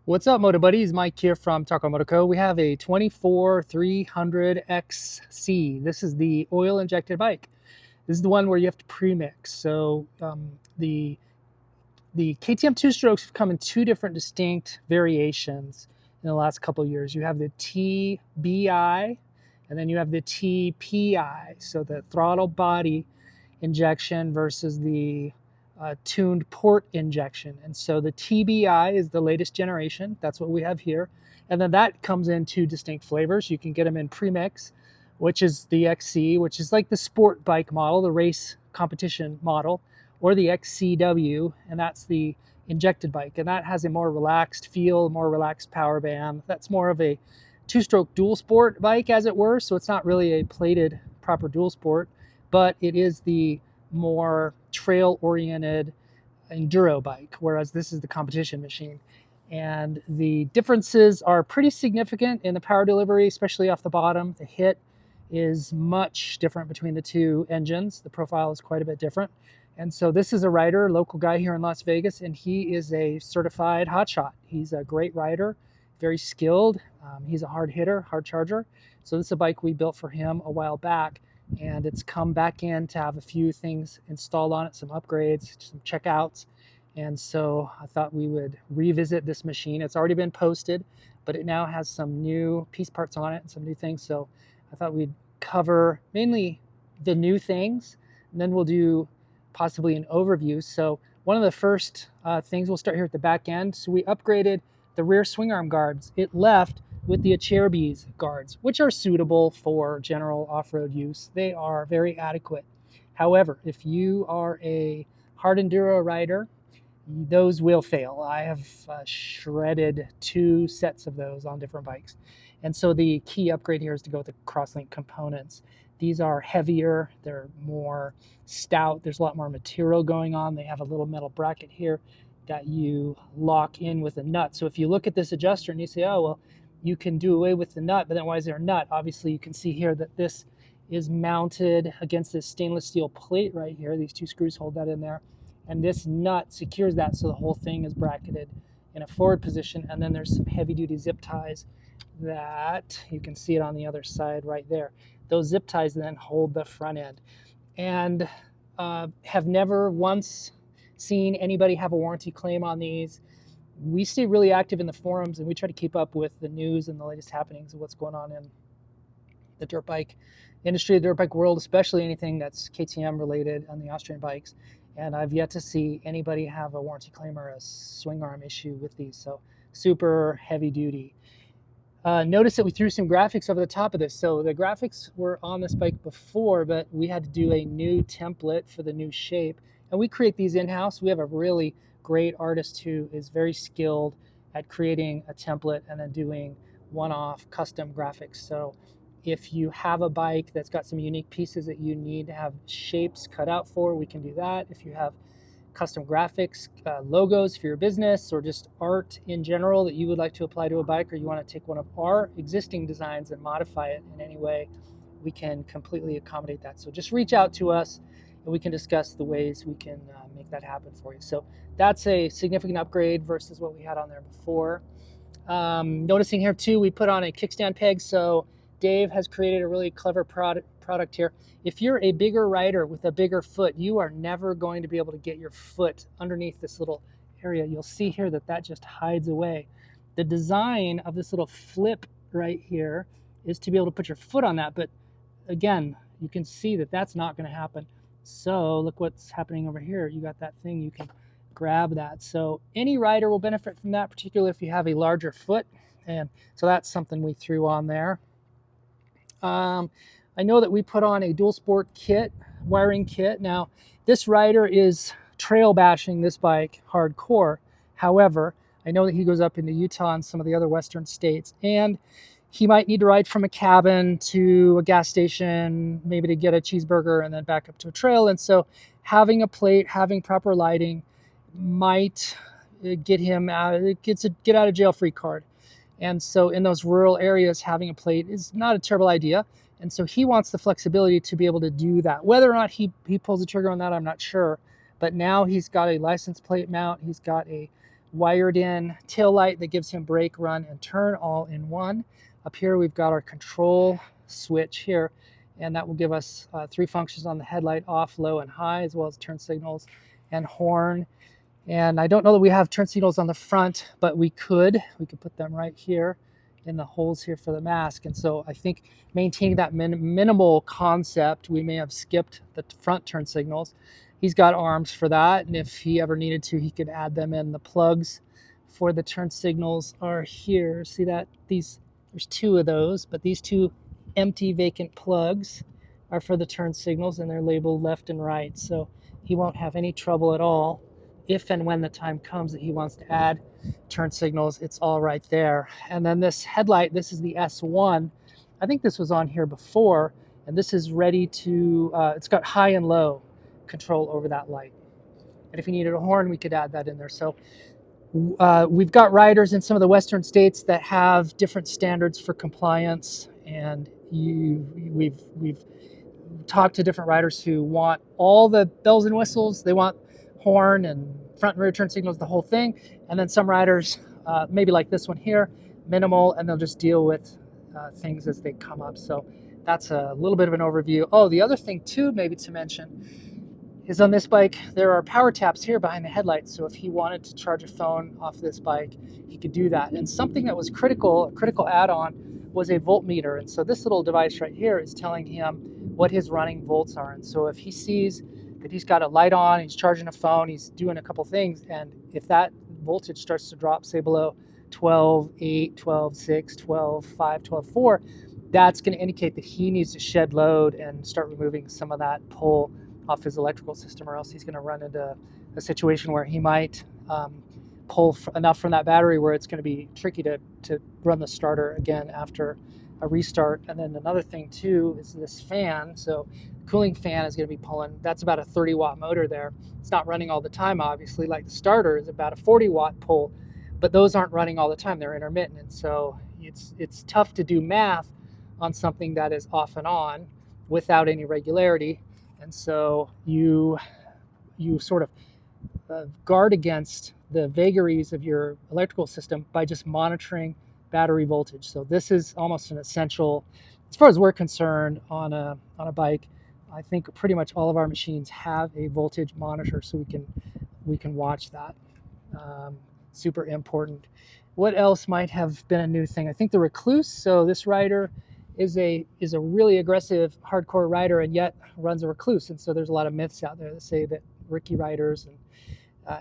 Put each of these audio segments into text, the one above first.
What's up, Moto Buddies? Mike here from Tacobout Co. We have a 24 300XC. This is the oil injected bike. This is the one where you have to pre-mix. So the KTM two-strokes have come in two different distinct variations in the last couple of years. You have the TBI and then you have the TPI. So the throttle body injection versus the tuned port injection. And so the TBI is the latest generation. That's what we have here. And then that comes in two distinct flavors. You can get them in premix, which is the XC, which is like the sport bike model, the race competition model, or the XCW, and that's the injected bike. And that has a more relaxed feel, more relaxed power band. That's more of a two-stroke dual sport bike, as it were. So it's not really a plated proper dual sport, but it is the more trail-oriented enduro bike, whereas this is the competition machine. And the differences are pretty significant in the power delivery, especially off the bottom. The hit is much different between the two engines. The profile is quite a bit different. And so this is a rider, local guy here in Las Vegas, and he is a certified hotshot. He's a great rider, very skilled. He's a hard hitter, hard charger. So this is a bike we built for him a while back, and it's come back in to have a few things installed on it, some upgrades, some checkouts. And so I thought we would revisit this machine. It's already been posted, but it now has some new piece parts on it and some new things. So I thought we'd cover mainly the new things, and then we'll do possibly an overview. So one of the first things, we'll start here at the back end. So we upgraded the rear swing arm guards. It left with the Acerbis guards, which are suitable for general off-road use. They are very adequate. However, if you are a hard enduro rider, those will fail. I have shredded two sets of those on different bikes. And so the key upgrade here is to go with the crosslink components. These are heavier, they're more stout, there's a lot more material going on. They have a little metal bracket here that you lock in with a nut. So if you look at this adjuster and you say, oh, well, you can do away with the nut, but then why is there a nut? Obviously, you can see here that this is mounted against this stainless steel plate right here. These two screws hold that in there. And this nut secures that so the whole thing is bracketed in a forward position. And then there's some heavy-duty zip ties that you can see it on the other side right there. Those zip ties then hold the front end. And have never once seen anybody have a warranty claim on these. We stay really active in the forums, and we try to keep up with the news and the latest happenings of what's going on in the dirt bike industry, the dirt bike world, especially anything that's KTM related on the Austrian bikes. And I've yet to see anybody have a warranty claim or a swing arm issue with these. So super heavy duty. Notice that we threw some graphics over the top of this. So the graphics were on this bike before, but we had to do a new template for the new shape. And we create these in-house. We have a really great artist who is very skilled at creating a template and then doing one-off custom graphics. So if you have a bike that's got some unique pieces that you need to have shapes cut out for, we can do that. If you have custom graphics, logos for your business, or just art in general that you would like to apply to a bike, or you want to take one of our existing designs and modify it in any way, we can completely accommodate that. So just reach out to us and we can discuss the ways we can make that happen for you. So that's a significant upgrade versus what we had on there before. Noticing here too, we put on a kickstand peg. So Dave has created a really clever product here. If you're a bigger rider with a bigger foot, you are never going to be able to get your foot underneath this little area. You'll see here that that just hides away. The design of this little flip right here is to be able to put your foot on that. But again, you can see that that's not going to happen. So look what's happening over here. You got that thing, you can grab that. So any rider will benefit from that, particularly if you have a larger foot. And so that's something we threw on there. I know that we put on a dual sport kit, wiring kit. Now, this rider is trail bashing this bike hardcore. However, I know that he goes up into Utah and some of the other western states, and he might need to ride from a cabin to a gas station, maybe to get a cheeseburger and then back up to a trail. And so having a plate, having proper lighting might get him out, it gets a get out of jail free card. And so in those rural areas, having a plate is not a terrible idea. And so he wants the flexibility to be able to do that. Whether or not he pulls the trigger on that, I'm not sure. But now he's got a license plate mount. He's got a wired in tail light that gives him brake, run, and turn all in one. Up here we've got our control switch here, and that will give us 3 functions on the headlight: off, low, and high, as well as turn signals and horn. And I don't know that we have turn signals on the front, but we could put them right here in the holes here for the mask. And so I think maintaining that minimal concept, we may have skipped the front turn signals. He's got arms for that, and if he ever needed to, he could add them in. The plugs for the turn signals are here. See that? There's 2 of those, but these 2 empty vacant plugs are for the turn signals, and they're labeled left and right. So he won't have any trouble at all if and when the time comes that he wants to add turn signals. It's all right there. And then this headlight, this is the S1. I think this was on here before, and this is ready to, it's got high and low control over that light. And if you needed a horn, we could add that in there. So we've got riders in some of the western states that have different standards for compliance, and we've talked to different riders who want all the bells and whistles. They want horn and front and rear turn signals, the whole thing. And then some riders, maybe like this one here, minimal, and they'll just deal with things as they come up. So that's a little bit of an overview. Oh, the other thing too, maybe to mention, is on this bike, there are power taps here behind the headlights. So if he wanted to charge a phone off this bike, he could do that. And something that was critical, a critical add-on, was a voltmeter. And so this little device right here is telling him what his running volts are. And so if he sees that he's got a light on, he's charging a phone, he's doing a couple things, and if that voltage starts to drop, say below 12.8, 12.6, 12.5, 12.4, that's going to indicate that he needs to shed load and start removing some of that pull off his electrical system, or else he's going to run into a situation where he might pull enough from that battery where it's going to be tricky to run the starter again after a restart. And then another thing too is this fan. So cooling fan is going to be pulling, that's about a 30 watt motor there. It's not running all the time, obviously, like the starter is about a 40 watt pull, but those aren't running all the time, they're intermittent. And so it's tough to do math on something that is off and on without any regularity. And so you sort of guard against the vagaries of your electrical system by just monitoring battery voltage. So this is almost an essential, as far as we're concerned, on a bike. I think pretty much all of our machines have a voltage monitor, so we can watch that. Super important. What else might have been a new thing? I think the Recluse. So this rider is a really aggressive, hardcore rider, and yet runs a Recluse. And so there's a lot of myths out there that say that rookie riders and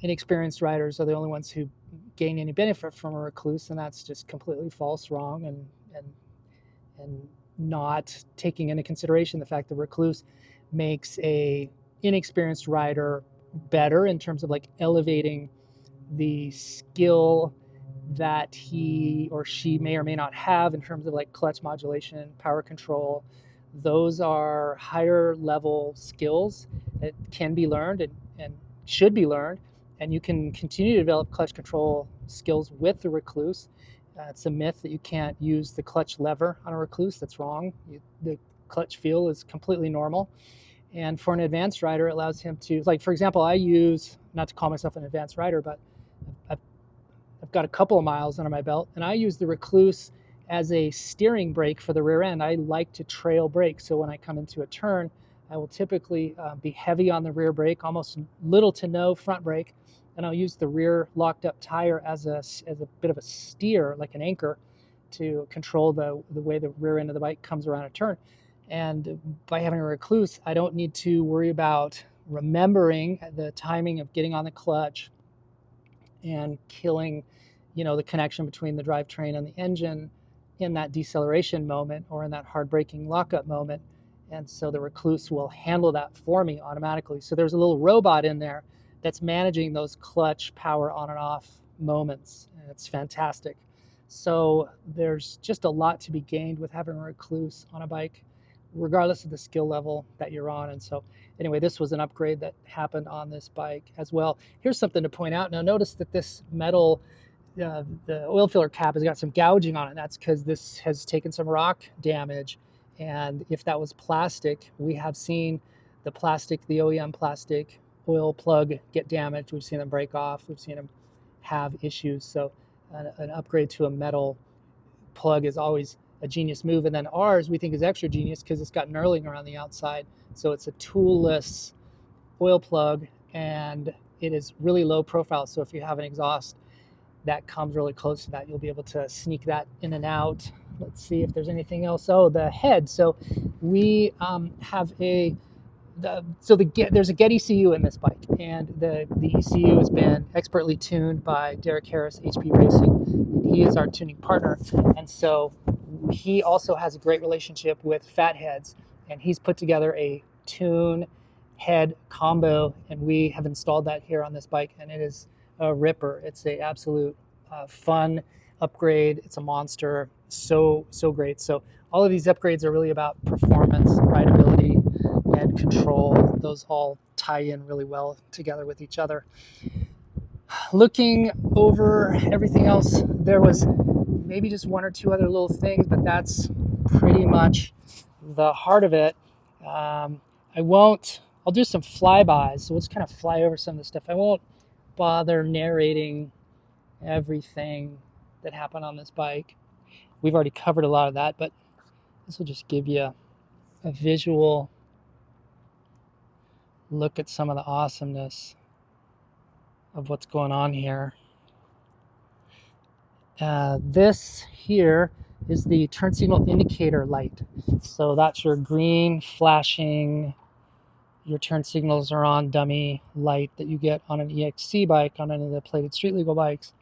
inexperienced riders are the only ones who gain any benefit from a Recluse, and that's just completely false, wrong, and not taking into consideration the fact that Recluse makes a inexperienced rider better in terms of like elevating the skill that he or she may or may not have in terms of like clutch modulation, power control. Those are higher level skills that can be learned and should be learned, and you can continue to develop clutch control skills with the Recluse. It's a myth that you can't use the clutch lever on a Recluse. That's wrong. The clutch feel is completely normal. And for an advanced rider, it allows him to, like, for example, I use, not to call myself an advanced rider, but I've got a couple of miles under my belt, and I use the Recluse as a steering brake for the rear end. I like to trail brake, so when I come into a turn, I will typically be heavy on the rear brake, almost little to no front brake, and I'll use the rear locked up tire as a bit of a steer, like an anchor, to control the way the rear end of the bike comes around a turn. And by having a Recluse, I don't need to worry about remembering the timing of getting on the clutch and killing, the connection between the drivetrain and the engine in that deceleration moment or in that hard braking lockup moment. And so the Recluse will handle that for me automatically. So there's a little robot in there that's managing those clutch power on and off moments. And it's fantastic. So there's just a lot to be gained with having a Recluse on a bike, regardless of the skill level that you're on. And so anyway, this was an upgrade that happened on this bike as well. Here's something to point out. Now notice that this metal, the oil filler cap has got some gouging on it. That's because this has taken some rock damage. And if that was plastic, we have seen the OEM plastic oil plug get damaged. We've seen them break off. We've seen them have issues. So an upgrade to a metal plug is always a genius move. And then ours we think is extra genius because it's got knurling around the outside. So it's a toolless oil plug, and it is really low profile. So if you have an exhaust that comes really close to that, you'll be able to sneak that in and out. Let's see if there's anything else. Oh, the head. So we have there's a Get ECU in this bike, and the ECU has been expertly tuned by Derek Harris, HP Racing. He is our tuning partner, and so he also has a great relationship with Fatheads, and he's put together a tune head combo, and we have installed that here on this bike, and it is a ripper. It's a absolute fun upgrade. It's a monster. So great. So all of these upgrades are really about performance, rideability, and control. Those all tie in really well together with each other. Looking over everything else, there was maybe just one or two other little things, but that's pretty much the heart of it. I'll do some flybys, so we'll just kind of fly over some of the stuff. I won't bother narrating everything that happened on this bike. We've already covered a lot of that, but this will just give you a visual look at some of the awesomeness of what's going on here. This here is the turn signal indicator light. So that's your green flashing, your turn signals are on dummy light that you get on an EXC bike, on any of the plated street legal bikes.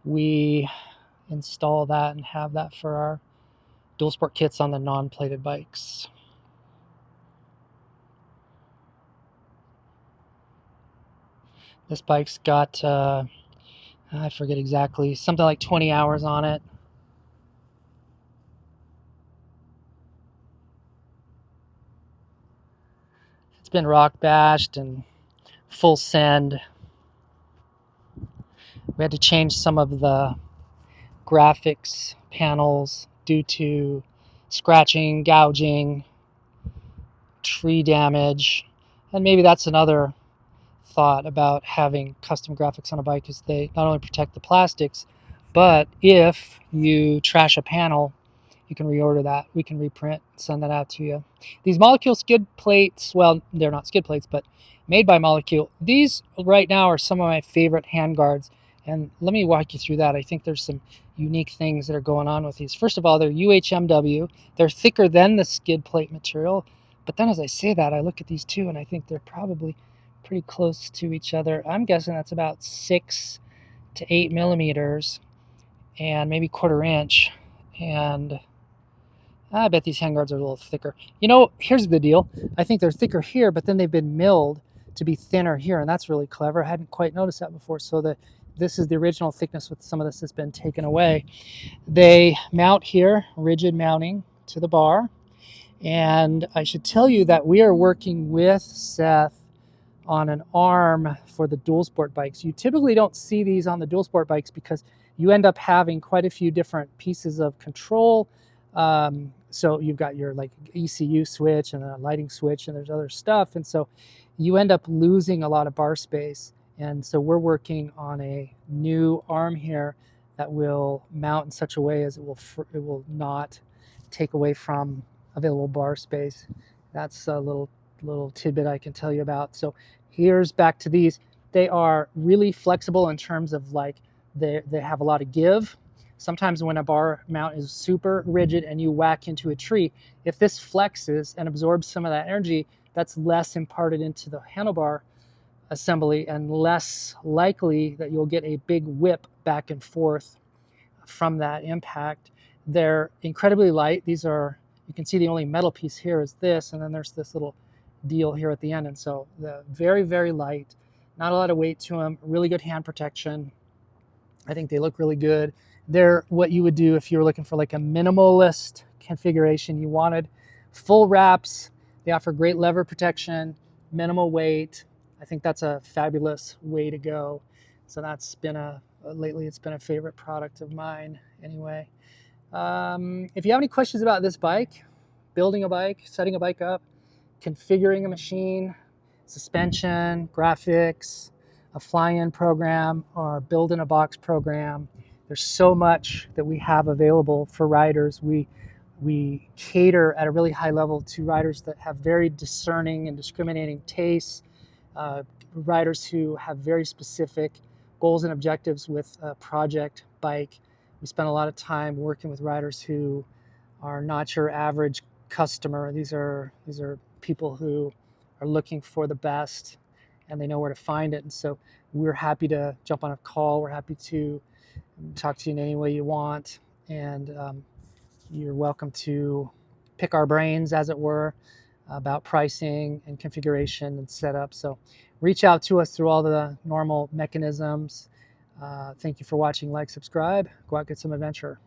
We install that and have that for our dual sport kits on the non-plated bikes. This bike's got, I forget exactly, something like 20 hours on it. It's been rock bashed and full send. We had to change some of the graphics panels due to scratching, gouging, tree damage, and maybe that's another thought about having custom graphics on a bike, is they not only protect the plastics, but if you trash a panel, you can reorder that. We can reprint, send that out to you. These Molecule skid plates, well, they're not skid plates, but made by Molecule. These right now are some of my favorite handguards, and let me walk you through that. I think there's some unique things that are going on with these. First of all, they're UHMW. They're thicker than the skid plate material, but then as I say that, I look at these two and I think they're probably pretty close to each other. I'm guessing that's about 6 to 8 millimeters and maybe 1/4 inch. And I bet these handguards are a little thicker. You know, here's the deal. I think they're thicker here, but then they've been milled to be thinner here, and that's really clever. I hadn't quite noticed that before. So this is the original thickness, with some of this has been taken away. They mount here, rigid mounting to the bar. And I should tell you that we are working with Seth on an arm for the dual sport bikes. You typically don't see these on the dual sport bikes because you end up having quite a few different pieces of control. So you've got your like ECU switch and a lighting switch, and there's other stuff. And so you end up losing a lot of bar space. And so we're working on a new arm here that will mount in such a way as it will not take away from available bar space. That's a little tidbit I can tell you about. So here's back to these. They are really flexible in terms of like they have a lot of give. Sometimes when a bar mount is super rigid and you whack into a tree, if this flexes and absorbs some of that energy, that's less imparted into the handlebar assembly and less likely that you'll get a big whip back and forth from that impact. They're incredibly light. These are, you can see the only metal piece here is this, and then there's this little deal here at the end. And so the very, very light, not a lot of weight to them, really good hand protection. I think they look really good. They're what you would do if you were looking for like a minimalist configuration. You wanted full wraps. They offer great lever protection, minimal weight. I think that's a fabulous way to go. So that's been lately it's been a favorite product of mine anyway. If you have any questions about this bike, building a bike, setting a bike up, configuring a machine, suspension, graphics, a fly-in program or build-in-a-box program. There's so much that we have available for riders. We cater at a really high level to riders that have very discerning and discriminating tastes, riders who have very specific goals and objectives with a project bike. We spend a lot of time working with riders who are not your average customer. These are people who are looking for the best, and they know where to find it. And so we're happy to jump on a call. We're happy to talk to you in any way you want, and you're welcome to pick our brains, as it were, about pricing and configuration and setup. So reach out to us through all the normal mechanisms. Thank you for watching. Like, subscribe, go out, get some adventure.